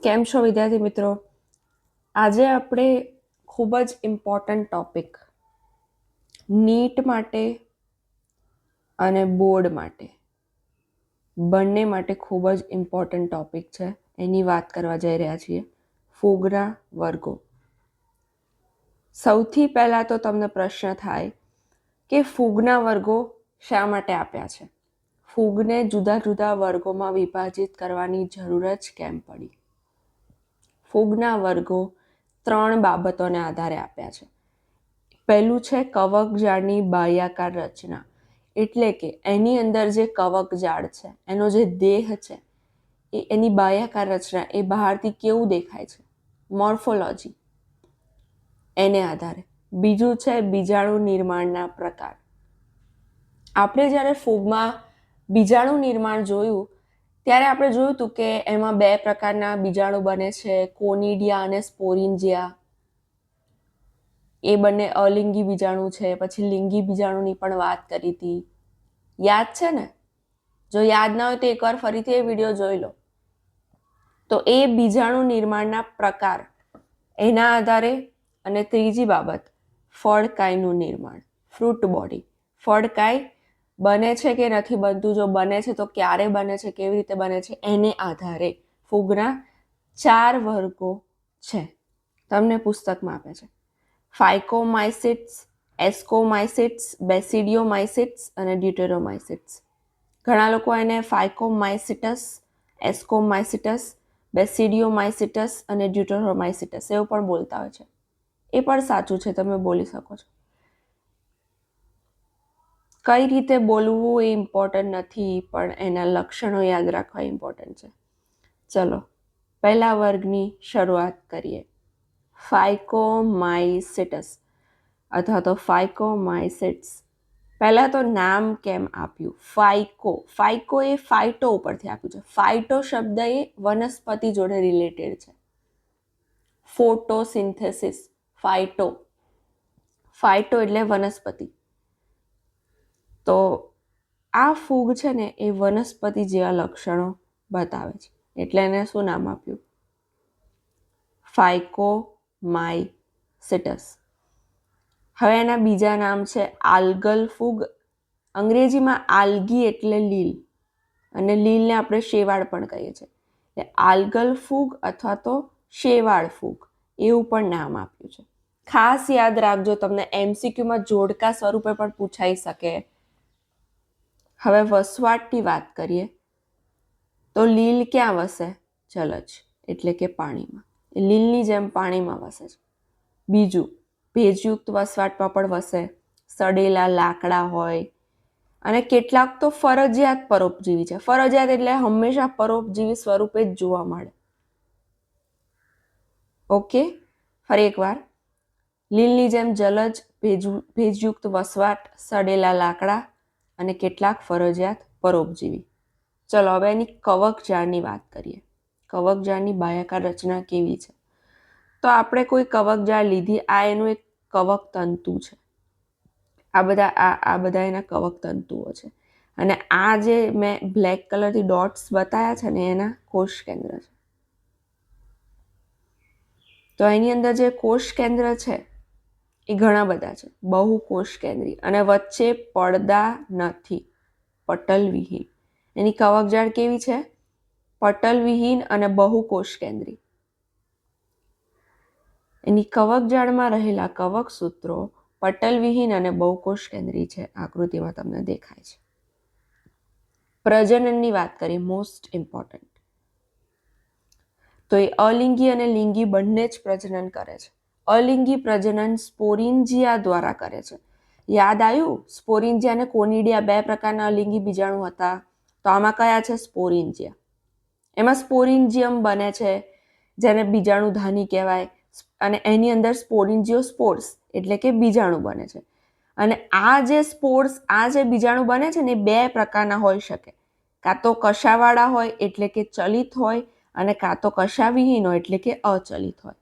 કેમ છો વિદ્યાર્થી મિત્રો? આજે આપણે ખૂબ જ ઇમ્પોર્ટન્ટ ટોપિક નીટ માટે અને બોર્ડ માટે બંને માટે ખૂબ જ ઇમ્પોર્ટન્ટ ટોપિક છે. એની વાત કરવા જઈ રહ્યા છીએ. ફૂગના વર્ગો. સૌથી પહેલાં તો તમને પ્રશ્ન થાય કે ફૂગના વર્ગો શા માટે આપ્યા છે? ફૂગને જુદા જુદા વર્ગોમાં વિભાજિત કરવાની જરૂર જ કેમ પડી? ફૂગના વર્ગો 3 બાબતોને આધારે આપ્યા છે. પહેલું છે કવકજાળની બાહ્યાકાર રચના, એટલે કે એની અંદર જે કવકજાળ છે, એનો જે દેહ છે, એની બાહ્યાકાર રચના એ બહારથી કેવું દેખાય છે, મોર્ફોલોજી, એને આધારે. બીજું છે બીજાણુ નિર્માણના પ્રકાર. આપણે જ્યારે ફૂગમાં બીજાણુ નિર્માણ જોયું ત્યારે આપણે જોયું હતું કે એમાં 2 પ્રકારના બીજાણુ બને છે, કોનિડિયા અને સ્પોરિન્જિયા. એ બંને અલિંગી બીજાણુ છે. પછી લિંગી બીજાણુની પણ વાત કરી હતી. યાદ છે ને? જો યાદ ના હોય તો એકવાર ફરીથી એ વિડીયો જોઈ લો. તો એ બીજાણુ નિર્માણના પ્રકાર એના આધારે. અને ત્રીજી બાબત ફળકાયનું નિર્માણ, ફ્રૂટ બોડી. ફળકાય બને છે કે નથી બનતું, જો બને છે તો ક્યારે બને છે, કેવી રીતે બને છે, એને આધારે ફૂગના 4 વર્ગો છે. તમને પુસ્તકમાં આપે છે. ફાઇકોમાઇસિટ્સ, એસ્કોમાઇસિટ્સ, બેસિડિયોમાઇસિટ્સ અને ડ્યુટેરોમાઇસિટ્સ. ઘણા લોકો એને ફાઇકોમાઇસિટસ, એસ્કોમાઇસિટસ, બેસિડિયોમાઇસિટસ અને ડ્યુટેરોમાઇસિટસ એવું પણ બોલતા હોય છે. એ પણ સાચું છે, તમે બોલી શકો છો. કઈ રીતે બોલવું એ ઇમ્પોર્ટન્ટ નથી, પણ એના લક્ષણો યાદ રાખવા ઇમ્પોર્ટન્ટ છે. ચલો પહેલા વર્ગની શરૂઆત કરીએ. ફાઇકોમાઇસિટસ અથવા તો ફાઇકોમાઇસિટ્સ. પહેલાં તો નામ કેમ આપ્યું? ફાઇકો એ ફાઇટો ઉપરથી આપ્યું છે. ફાઇટો શબ્દ એ વનસ્પતિ જોડે રિલેટેડ છે. ફોટોસિન્થેસિસ, ફાઇટો એટલે વનસ્પતિ. તો આ ફૂગ છે ને એ વનસ્પતિ જેવા લક્ષણો બતાવે છે, એટલે એને શું નામ આપ્યું? ફાઇકોમાઇસિટસ. હવે એના બીજા નામ છે આલ્ગલ ફૂગ. અંગ્રેજીમાં આલ્ગી એટલે લીલ, અને લીલને આપણે શેવાળ પણ કહીએ છીએ. આલ્ગલ ફૂગ અથવા તો શેવાળ ફૂગ એવું પણ નામ આપ્યું છે. ખાસ યાદ રાખજો, તમને MCQમાં જોડકા સ્વરૂપે પણ પૂછાઈ શકે. હવે વસવાટની વાત કરીએ તો લીલ ક્યાં વસે? જલજ એટલે કે પાણીમાં. લીલની જેમ પાણીમાં વસે છે. બીજું, ભેજયુક્ત વસવાટમાં પણ વસે. સડેલા લાકડા હોય, અને કેટલાક તો ફરજિયાત પરોપજીવી છે. ફરજિયાત એટલે હંમેશા પરોપજીવી સ્વરૂપે જ જોવા મળે. ઓકે, ફરી એકવાર. લીલની જેમ જલજ, ભેજયુક્ત વસવાટ, સડેલા લાકડા અને કેટલાક ફરજિયાત પરોપજીવી. ચલો હવે એની કવકજાળની વાત કરીએ. કવકજાળની બાહ્યાકાર રચના કેવી છે? તો આપણે કોઈ કવકજાળ લીધી, આ એનું એક કવક તંતુ છે. આ બધા એના કવક તંતુઓ છે. અને આ જે મેં બ્લેક કલરથી ડોટ્સ બતાવ્યા છે ને, એના કોષ કેન્દ્ર છે. તો એની અંદર જે કોષ કેન્દ્ર છે એ ઘણા બધા છે, બહુ કોષ કેન્દ્રી, અને વચ્ચે પડદા નથી, પટલવિહીન. એની કવકજાળ કેવી છે? પટલવિહીન અને બહુ કોષ કેન્દ્રી. એની કવકજાળમાં રહેલા કવક સૂત્રો પટલવિહીન અને બહુકોષ કેન્દ્રી છે. આકૃતિમાં તમને દેખાય છે. પ્રજનનની વાત કરીએ, મોસ્ટ ઇમ્પોર્ટન્ટ. તો એ અલિંગી અને લિંગી બંને જ પ્રજનન કરે છે. અલિંગી પ્રજનન સ્પોરિન્જિયા દ્વારા કરે છે. યાદ આવ્યું? સ્પોરિન્જિયા અને કોનિડિયા 2 પ્રકારના અલિંગી બીજાણુ હતા. તો આમાં કયા છે? સ્પોરિન્જિયા. એમાં સ્પોરિન્જિયમ બને છે, જેને બીજાણુધાની કહેવાય, અને એની અંદર સ્પોરિન્જિયોસ્પોર્સ એટલે કે બીજાણુ બને છે. અને આ જે સ્પોર્સ, આ જે બીજાણુ બને છે ને, એ 2 પ્રકારના હોઈ શકે. કાં તો કશાવાળા હોય એટલે કે ચલિત હોય, અને કાં તો કશાવિહીન હોય એટલે કે અચલિત હોય.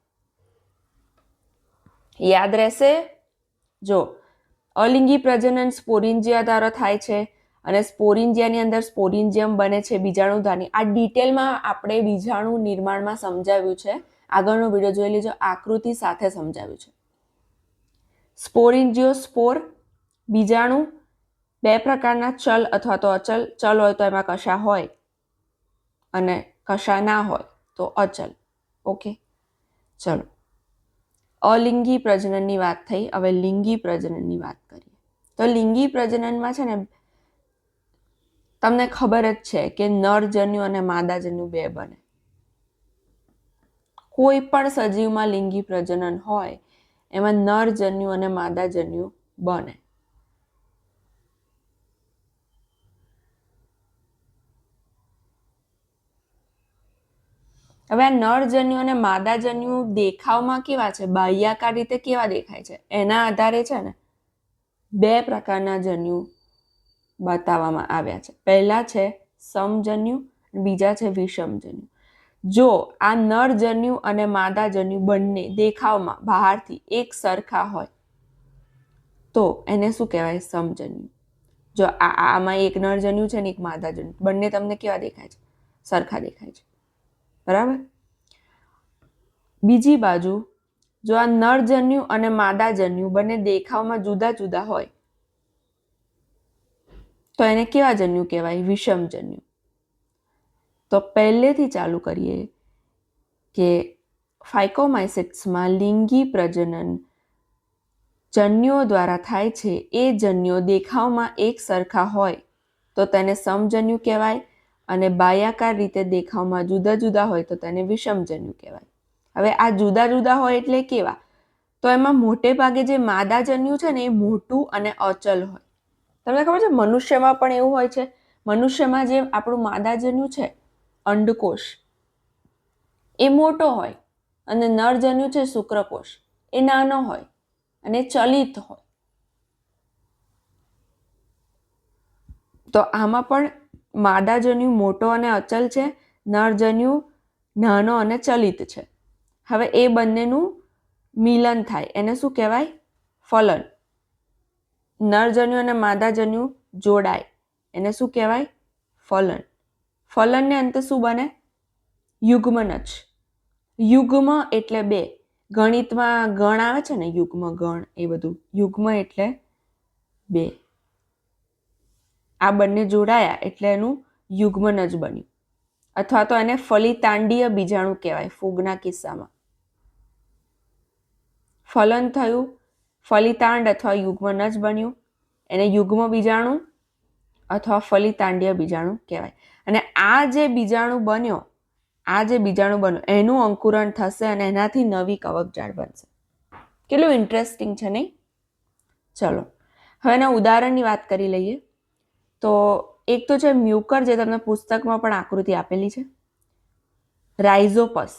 યાદ રહેશે? જો અલિંગી પ્રજનન સ્પોરિન્જિયા દ્વારા થાય છે, અને સ્પોરિન્જિયાની અંદર સ્પોરિન્જિયમ બને છે બીજાણુધાની. આ ડિટેલમાં આપણે બીજાણુ નિર્માણમાં સમજાવ્યું છે. આગળનો વિડીયો જોઈ લેજો, આકૃતિ સાથે સમજાવ્યું છે. સ્પોરિન્જિયોસ્પોર બીજાણુ, બે પ્રકારના ચલ અથવા તો અચલ. ચલ હોય તો એમાં કશા હોય અને કશા ના હોય તો અચલ. ઓકે, ચલો. અલિંગી પ્રજનનની વાત થઈ, હવે લિંગી પ્રજનનની વાત કરીએ. તો લિંગી પ્રજનનમાં છે ને તમને ખબર જ છે કે નરજન્યુ અને માદાજન્યુ બે બને. કોઈ પણ સજીવમાં લિંગી પ્રજનન હોય એમાં નરજન્યુ અને માદાજન્યુ બને. હવે આ નરજન્યુ અને માદાજન્યુ દેખાવમાં કેવા છે, બાહ્યાકાર રીતે કેવા દેખાય છે, એના આધારે છે ને બે પ્રકારના જન્યુ બતાવવામાં આવ્યા છે. પહેલા છે સમજન્યુ, બીજા છે વિષમજન્યુ. જો આ નરજન્યુ અને માદાજન્યુ બંને દેખાવમાં બહારથી એક સરખા હોય તો એને શું કહેવાય, સમજન્યુ. જો આમાં એક નરજન્યુ છે ને એક માદાજન્યુ, બંને તમને કેવા દેખાય છે, સરખા દેખાય છે, બરાબર. બીજી બાજુ જો આ નરજન્યુ અને માદાજન્યુ બંને દેખાવમાં જુદા જુદા હોય તો એને કેવા જન્યુ કહેવાય, વિષમજન્યુ. તો પહેલેથી ચાલુ કરીએ કે ફાઇકોમાઇસિટ્સમાં લિંગી પ્રજનન જન્યુઓ દ્વારા થાય છે. એ જન્યુઓ દેખાવમાં એક સરખા હોય તો તેને સમજન્યુ કહેવાય અને બાહ્યાકાર રીતે દેખાવમાં જુદા જુદા હોય તો તેને વિષમજન્યુ કહેવાય. હવે આ જુદા જુદા હોય એટલે કેવા, તો એમાં મોટે ભાગે જે માદાજન્યુ છે ને એ મોટું અને અચલ હોય. તમને ખબર છે મનુષ્યમાં પણ એવું હોય છે. મનુષ્યમાં જે આપણું માદાજન્યુ છે અંડકોષ એ મોટો હોય અને નરજન્યુ છે શુક્રકોષ એ નાનો હોય અને ચલિત હોય. તો આમાં પણ માદાજન્યુ મોટો અને અચલ છે, નરજન્યુ નાનો અને ચલિત છે. હવે એ બંનેનું મિલન થાય એને શું કહેવાય, ફલન. નરજન્યુ અને માદાજન્યુ જોડાય એને શું કહેવાય, ફલન. ફલનને અંતે શું બને, યુગ્મનજ. યુગ્મ એટલે બે. ગણિતમાં ગણ આવે છે ને, યુગ્મ ગણ એ બધું. યુગ્મ એટલે બે. આ બંને જોડાયા એટલે એનું યુગ્મનજ બન્યું. અથવા તો એને ફલિતાંડીય બીજાણુ કહેવાય ફૂગના કિસ્સામાં. ફલન થયું, ફલિતાંડ અથવા યુગ્મનજ બન્યું, એને યુગ્મ બીજાણુ અથવા ફલિતાંડીય બીજાણુ કહેવાય. અને આ જે બીજાણુ બન્યો એનું અંકુરણ થશે અને એનાથી નવી કવકજાળ બનશે. કેટલું ઇન્ટરેસ્ટિંગ છે નહીં? ચલો હવે એના ઉદાહરણની વાત કરી લઈએ. તો એક તો છે મ્યુકર, જે તમને પુસ્તકમાં પણ આકૃતિ આપેલી છે. રાઇઝોપસ,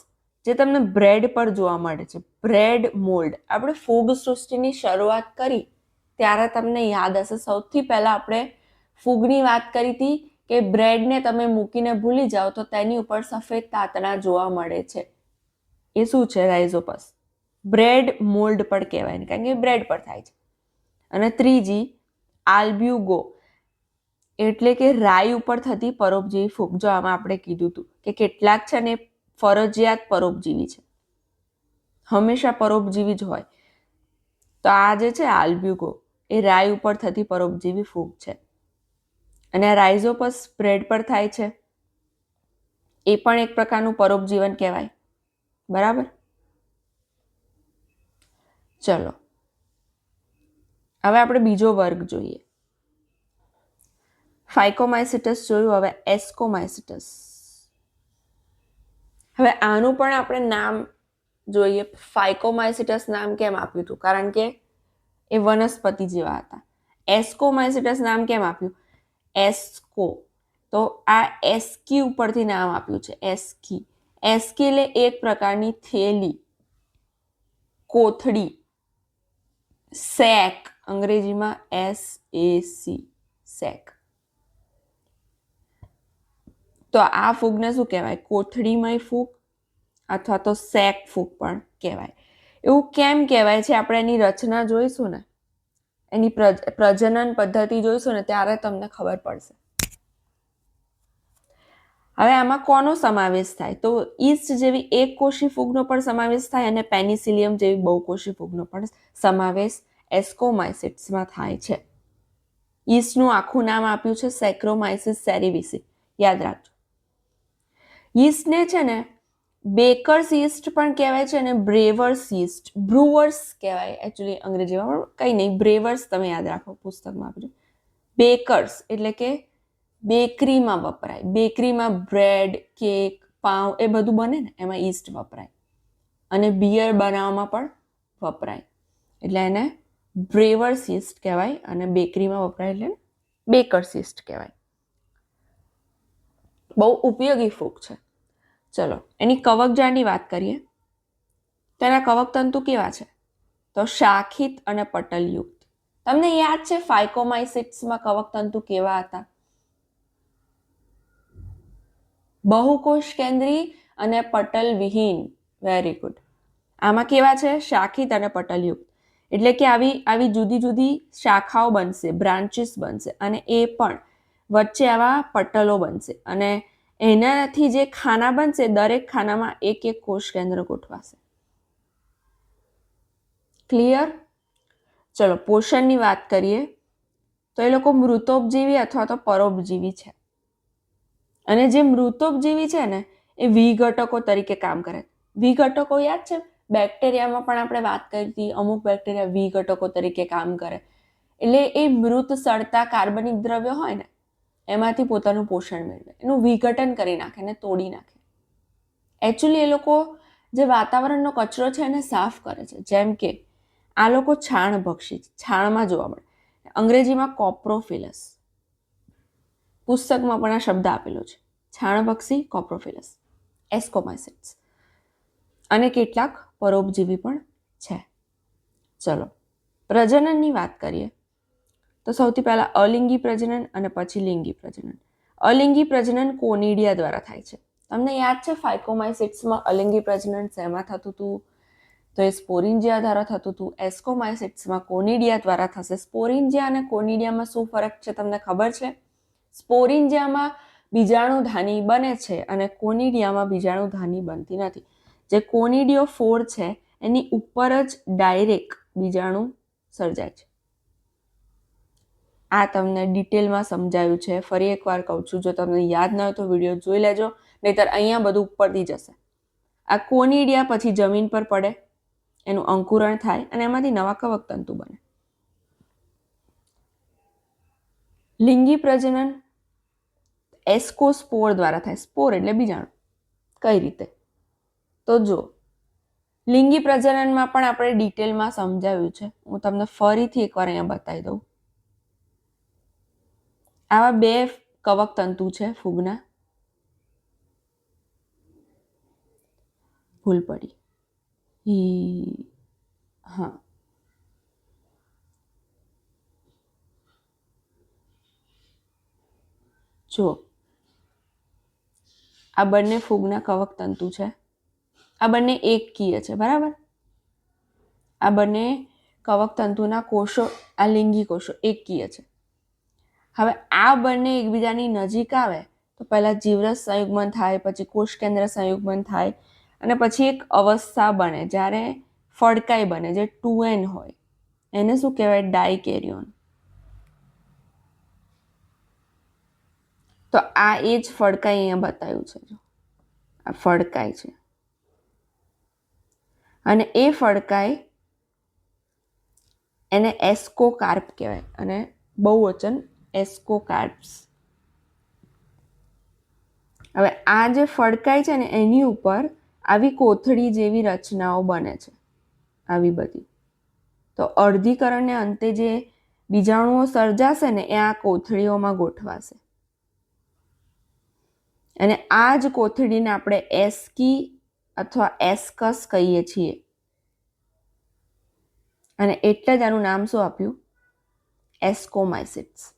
જે તમને બ્રેડ પર જોવા મળે છે, બ્રેડ મોલ્ડ. આપણે ફૂગ સૃષ્ટિની શરૂઆત કરી ત્યારે તમને યાદ હશે સૌથી પહેલા આપણે ફૂગની વાત કરી હતી કે બ્રેડને તમે મૂકીને ભૂલી જાઓ તો તેની ઉપર સફેદ તાતણા જોવા મળે છે. એ શું છે, રાઇઝોપસ. બ્રેડ મોલ્ડ પણ કહેવાય કારણ કે બ્રેડ પર થાય છે. અને ત્રીજી આલ્બ્યુગો, એટલે કે રાઈ ઉપર થતી પરોપજીવી ફૂગ. જો આમાં આપણે કીધું હતું કે કેટલાક છે ને ફરજિયાત પરોપજીવી છે, હંમેશા પરોપજીવી જ હોય. તો આ જે છે આલ્બ્યુગો એ રાઈ ઉપર થતી પરોપજીવી ફૂગ છે. અને આ રાઇઝોપસ બ્રેડ પર થાય છે, એ પણ એક પ્રકારનું પરોપજીવન કહેવાય, બરાબર. ચલો હવે આપણે બીજો વર્ગ જોઈએ. ફાઇકોમાઇસિટસ જોયું, હવે એસ્કોમાઇસિટસ. હવે આનું પણ આપણે નામ જોઈએ. ફાઇકોમાઇસિટસ નામ કેમ આપ્યું હતું, કારણ કે એ વનસ્પતિ જેવા હતા. એસ્કોમાઇસિટસ નામ કેમ આપ્યું, એસ્કો, તો આ એસ્કી ઉપરથી નામ આપ્યું છે. એસ્કી. એસ્કી એટલે એક પ્રકારની થેલી, કોથળી, સેક, અંગ્રેજીમાં SAC, સેક. તો આ ફૂગને શું કહેવાય, કોથળીમય ફૂગ અથવા તો સેક ફૂગ પણ કહેવાય. એવું કેમ કહેવાય છે આપણે એની રચના જોઈશું ને. એની પ્રજનન પદ્ધતિ જોઈશું ને ત્યારે તમને ખબર પડશે. હવે આમાં કોનો સમાવેશ થાય? તો ઈસ્ટ જેવી એક કોષી ફૂગનો પણ સમાવેશ થાય અને પેનિસિલિયમ જેવી બહુકોષી ફૂગનો પણ સમાવેશ એસ્કોમાઇસિટ્સમાં થાય છે. ઈસ્ટનું આખું નામ આપ્યું છે સેક્રોમાઇસિસ સેરેવિસી, યાદ રાખજો. ઈસ્ટને છે ને બેકર્સ ઈસ્ટ પણ કહેવાય છે અને બ્રેવર્સ ઈસ્ટ, બ્રુઅર્સ કહેવાય એકચ્યુઅલી અંગ્રેજીમાં, કંઈ નહીં, બ્રેવર્સ તમે યાદ રાખો, પુસ્તકમાં આપજો. બેકર્સ એટલે કે બેકરીમાં વપરાય, બેકરીમાં બ્રેડ, કેક, પાઉં એ બધું બને ને એમાં ઈસ્ટ વપરાય, અને બિયર બનાવવામાં પણ વપરાય, એટલે એને બ્રેવર્સ ઈસ્ટ કહેવાય, અને બેકરીમાં વપરાય એટલે બેકર્સ ઈસ્ટ કહેવાય. બહુ ઉપયોગી ફૂગ છે. ચલો એની કવકજાળની વાત કરીએ તો એના કવકતંતુ કેવા છે? તો શાખિત અને પટલયુક્ત. તમને યાદ છે ફાઇકોમાઇસિટ્સમાં કવકતંતુ કેવા હતા? બહુકોષ કેન્દ્રી અને પટલ વિહીન. Very good. આમાં કેવા છે? શાખિત અને પટલયુક્ત. એટલે કે આવી જુદી જુદી શાખાઓ બનશે, બ્રાન્ચીસ બનશે, અને એ પણ વચ્ચે આવા પટલો બનશે, અને એનાથી જે ખાના બનશે દરેક ખાનામાં એક એક કોષ કેન્દ્ર ગોઠવાશે. ક્લિયર? ચલો પોષણની વાત કરીએ તો એ લોકો મૃતોપજીવી અથવા તો પરોપજીવી છે. અને જે મૃતોપજીવી છે ને એ વિઘટકો તરીકે કામ કરે. વિઘટકો યાદ છે? બેક્ટેરિયામાં પણ આપણે વાત કરી હતી, અમુક બેક્ટેરિયા વિઘટકો તરીકે કામ કરે. એટલે એ મૃત સડતા કાર્બનિક દ્રવ્ય હોય ને એમાંથી પોતાનું પોષણ મેળવે, એનું વિઘટન કરી નાખે ને તોડી નાખે. એકચ્યુઅલી એ લોકો જે વાતાવરણનો કચરો છે એને સાફ કરે છે. જેમ કે આ લોકો છાણ ભક્ષી, છાણમાં જોવા મળે, અંગ્રેજીમાં કોપ્રોફિલસ, પુસ્તકમાં પણ આ શબ્દ આપેલો છે, છાણભક્ષી કોપ્રોફિલસ, એસ્કોમાઇસિટ્સ. અને કેટલાક પરોપજીવી પણ છે. ચલો પ્રજનનની વાત કરીએ તો સૌથી પહેલા અલિંગી પ્રજનન અને પછી લિંગી પ્રજનન. અલિંગી પ્રજનન કોનિડિયા દ્વારા થાય છે. તમને યાદ છે ફાઇકોમાઇસિટ્સમાં અલિંગી પ્રજનન શેમાં થતું હતું? તો એ સ્પોરિન્જિયા દ્વારા થતું હતું. એસ્કોમાઇસિટ્સમાં કોનિડિયા દ્વારા થશે. સ્પોરિન્જિયા અને કોનિડિયામાં શું ફરક છે તમને ખબર છે? સ્પોરિન્જિયામાં બીજાણુધાની બને છે અને કોનિડિયામાં બીજાણુધાની બનતી નથી. જે કોનિડિયો 4 છે એની ઉપર જ ડાયરેક્ટ બીજાણુ સર્જાય છે. આ તમને ડિટેલમાં સમજાયું છે. ફરી એકવાર કહું છું, જો તમને યાદ ન હોય તો વિડીયો જોઈ લેજો, નહીતર અહીંયા બધું ઉપરથી જશે. આ કોનિડિયા પછી જમીન પર પડે, એનું અંકુરણ થાય અને એમાંથી નવા કવકતંતુ બને. લિંગી પ્રજનન એસ્કોસ્પોર દ્વારા થાય. સ્પોર એટલે બીજાણુ. કઈ રીતે? તો જો લિંગી પ્રજનનમાં પણ આપણે ડિટેલમાં સમજાવ્યું છે. હું તમને ફરીથી એકવાર અહીંયા બતાવી દઉં. આવા બે કવકતંતુ છે ફૂગના. ભૂલ પડી. હા, જો આ બંને ફૂગના કવકતંતુ છે. આ બંને એકકીય છે, બરાબર? આ બંને કવકતંતુના કોષો, આ લિંગી કોષો એકકીય છે. હવે આ બંને એકબીજાની નજીક આવે તો પહેલા જીવરસ સંયુગ્મન થાય, પછી કોષ કેન્દ્ર સંયુગ્મન થાય, અને પછી એક અવસ્થા બને જ્યારે ફડકાઈ બને, જે 2n હોય. એને શું કહેવાય? ડાયકેરિયોન. તો આ એ જ ફડકાઈ અહીંયા બતાવ્યું છે. જો આ ફડકાઈ છે, અને એ ફડકાઈ એને એસ્કોકાર્પ કહેવાય, અને બહુવચન એસ્કોકાર્પ્સ. હવે આ જે ફડકાઈ છે ને એની ઉપર આવી કોથળી જેવી રચનાઓ બને છે, આવી બધી. તો અર્ધીકરણને અંતે જે બીજાણુઓ સર્જાશે ને એ આ કોથળીઓમાં ગોઠવાશે, અને આ જ કોથળીને આપણે એસ્કી અથવા એસ્કસ કહીએ છીએ. અને એટલે જ આનું નામ શું આપ્યું? એસ્કોમાઇસિટ્સ.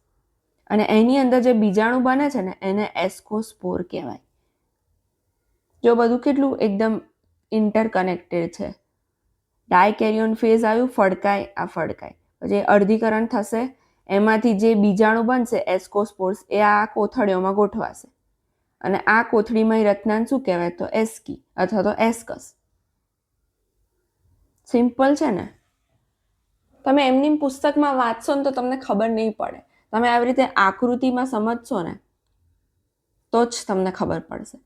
અને એની અંદર જે બીજાણુ બને છે ને એને એસ્કોસ્પોર કહેવાય. જો બધું કેટલું એકદમ ઇન્ટરકનેક્ટેડ છે. ડાયકેરિયોન ફેઝ આવ્યું, ફડકાય, આ ફડકાય. જે અર્ધીકરણ થશે એમાંથી જે બીજાણુ બનશે એસ્કોસ્પોર્સ એ આ કોથળીઓમાં ગોઠવાશે અને આ કોથળીમાં રચનાને શું કહેવાય તો એસ્કી અથવા તો એસ્કસ. સિમ્પલ છે ને. તમે એમની પુસ્તકમાં વાંચશો ને તો તમને ખબર નહીં પડે. તમે આવી રીતે આકૃતિમાં સમજશો ને તો જ તમને ખબર પડશે.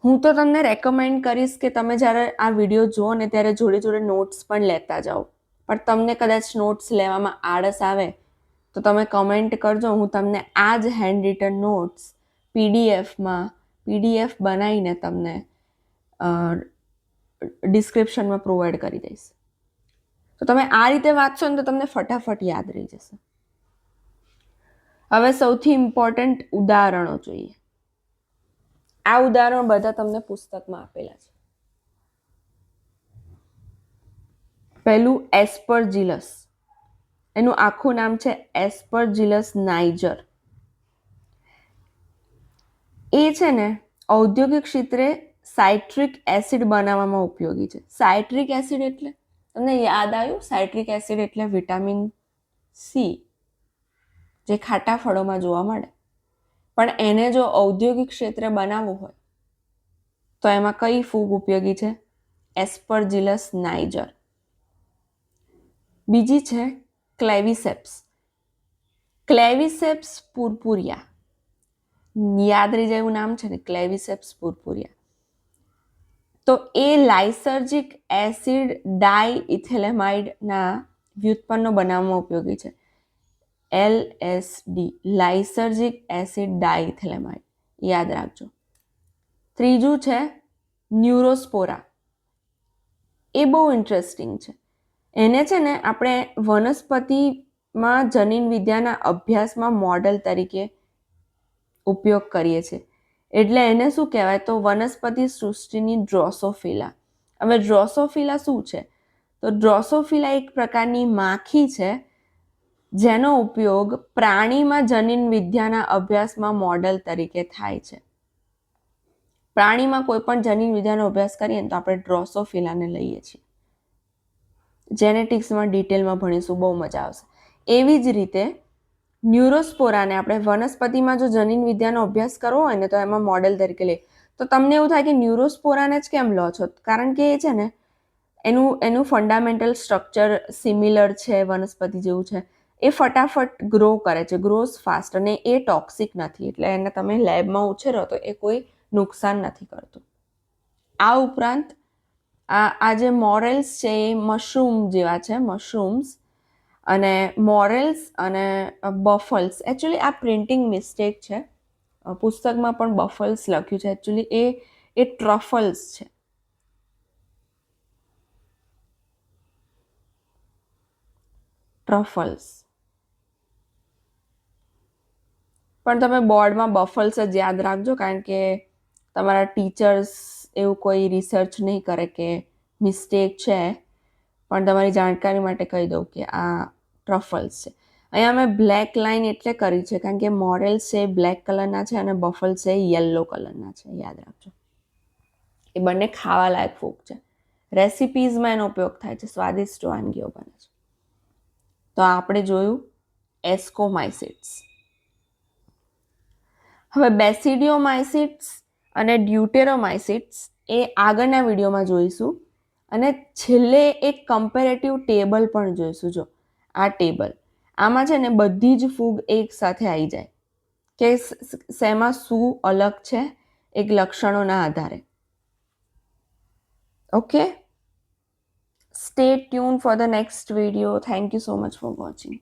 હું તો તમને રેકમેન્ડ કરીશ કે તમે જ્યારે આ વિડીયો જુઓ ને ત્યારે જોડે જોડે નોટ્સ પણ લેતા જાઓ. પણ તમને કદાચ નોટ્સ લેવામાં આળસ આવે તો તમે કમેન્ટ કરજો. હું તમને આ જ હેન્ડ રિટન નોટ્સ પીડીએફ બનાવીને તમને ડિસ્ક્રિપ્શનમાં પ્રોવાઈડ કરી દઈશ. તો તમે આ રીતે વાંચશો ને તો તમને ફટાફટ યાદ રહી જશે. હવે સૌથી ઇમ્પોર્ટન્ટ ઉદાહરણો જોઈએ. આ ઉદાહરણો બધા તમને પુસ્તકમાં આપેલા છે. પહેલું એસ્પરજીલસ. એનું આખું નામ છે એસ્પરજીલસ નાઇજર. એ છે ને ઔદ્યોગિક ક્ષેત્રે સાઇટ્રિક એસિડ બનાવવામાં ઉપયોગી છે. સાઇટ્રિક એસિડ એટલે તમને યાદ આવ્યું? સાઇટ્રિક એસિડ એટલે વિટામિન સી જે ખાટા ફળોમાં જોવા મળે. પણ એને જો ઔદ્યોગિક ક્ષેત્રે બનાવવું હોય તો એમાં કઈ ફૂગ ઉપયોગી છે? એસ્પરજીલસ નાઇજર. બીજી છે ક્લેવિસેપ્સ. ક્લેવિસેપ્સ પુરપુરિયા. યાદ રહી જાય એવું નામ છે ને, ક્લેવિસેપ્સ પુરપુરિયા. તો એ લાઇસર્જિક એસિડ ડાઇઇથેલેમાઇડના વ્યુત્પન્નો બનાવવામાં ઉપયોગી છે. LSD, લાઇસર્જિક એસિડ ડાઇથેલેમાઇડ, યાદ રાખજો. ત્રીજું છે ન્યુરોસ્પોરા. એ બહુ ઇન્ટરેસ્ટિંગ છે. એને છે ને આપણે વનસ્પતિમાં જનીન વિદ્યાના અભ્યાસમાં મોડેલ તરીકે ઉપયોગ કરીએ છીએ. એટલે એને શું કહેવાય તો વનસ્પતિ સૃષ્ટિની ડ્રોસોફિલા. હવે ડ્રોસોફિલા શું છે? તો ડ્રોસોફિલા એક પ્રકારની માખી છે જેનો ઉપયોગ પ્રાણીમાં જનીન વિદ્યાના અભ્યાસમાં મોડેલ તરીકે થાય છે. પ્રાણીમાં કોઈ પણ જનીન વિદ્યાનો અભ્યાસ કરીએ ને તો આપણે ડ્રોસોફિલાને લઈએ છીએ. જેનેટિક્સમાં ડિટેલમાં ભણીશું, બહુ મજા આવશે. એવી જ રીતે ન્યુરોસ્પોરાને આપણે વનસ્પતિમાં જો જનીન વિદ્યાનો અભ્યાસ કરવો હોય ને તો એમાં મોડેલ તરીકે લઈએ. તો તમને એવું થાય કે ન્યુરોસ્પોરાને જ કેમ લો છો? કારણ કે એ છે ને એનું ફંડામેન્ટલ સ્ટ્રક્ચર સિમિલર છે, વનસ્પતિ જેવું છે. એ ફટાફટ ગ્રો કરે છે, ગ્રોઝ ફાસ્ટ, અને એ ટોક્સિક નથી. એટલે એને તમે લેબમાં ઉછેરો તો એ કોઈ નુકસાન નથી કરતું. આ ઉપરાંત આ જે મોરેલ્સ છે એ મશરૂમ જેવા છે, મશરૂમ્સ. અને મોરેલ્સ અને બફલ્સ, એકચ્યુઅલી આ પ્રિન્ટિંગ મિસ્ટેક છે. પુસ્તકમાં પણ બફલ્સ લખ્યું છે, એકચ્યુઅલી એ ટ્રફલ્સ છે. ટ્રફલ્સ. પણ તમે બોર્ડમાં બફલ્સ જ યાદ રાખજો, કારણ કે તમારા ટીચર્સ એવું કોઈ રિસર્ચ નહીં કરે કે મિસ્ટેક છે. પણ તમારી જાણકારી માટે કહી દઉં કે આ ટ્રફલ્સ છે. અહીંયા મેં બ્લેક લાઇન એટલે કરી છે કારણ કે મોરેલ્સ છે બ્લેક કલરના છે અને બફલ્સ છે યલો કલરના છે. યાદ રાખજો. એ બંને ખાવા લાયક ફૂગ છે. રેસિપીઝમાં એનો ઉપયોગ થાય છે, સ્વાદિષ્ટ વાનગીઓ બને છે. તો આપણે જોયું એસ્કોમાઇસિટ્સ. હવે બેસિડિયોમાઇસિટ્સ અને ડ્યુટેરોમાઇસિટ્સ એ આગળના વિડીયોમાં જોઈશું. અને છેલ્લે એક કમ્પેરેટિવ ટેબલ પણ જોઈશું. જો આ ટેબલ, આમાં છે ને બધી જ ફૂગ એક સાથે આવી જાય કે શેમાં શું અલગ છે એક લક્ષણોના આધારે. Okay, stay tuned for the next video. Thank you so much for watching.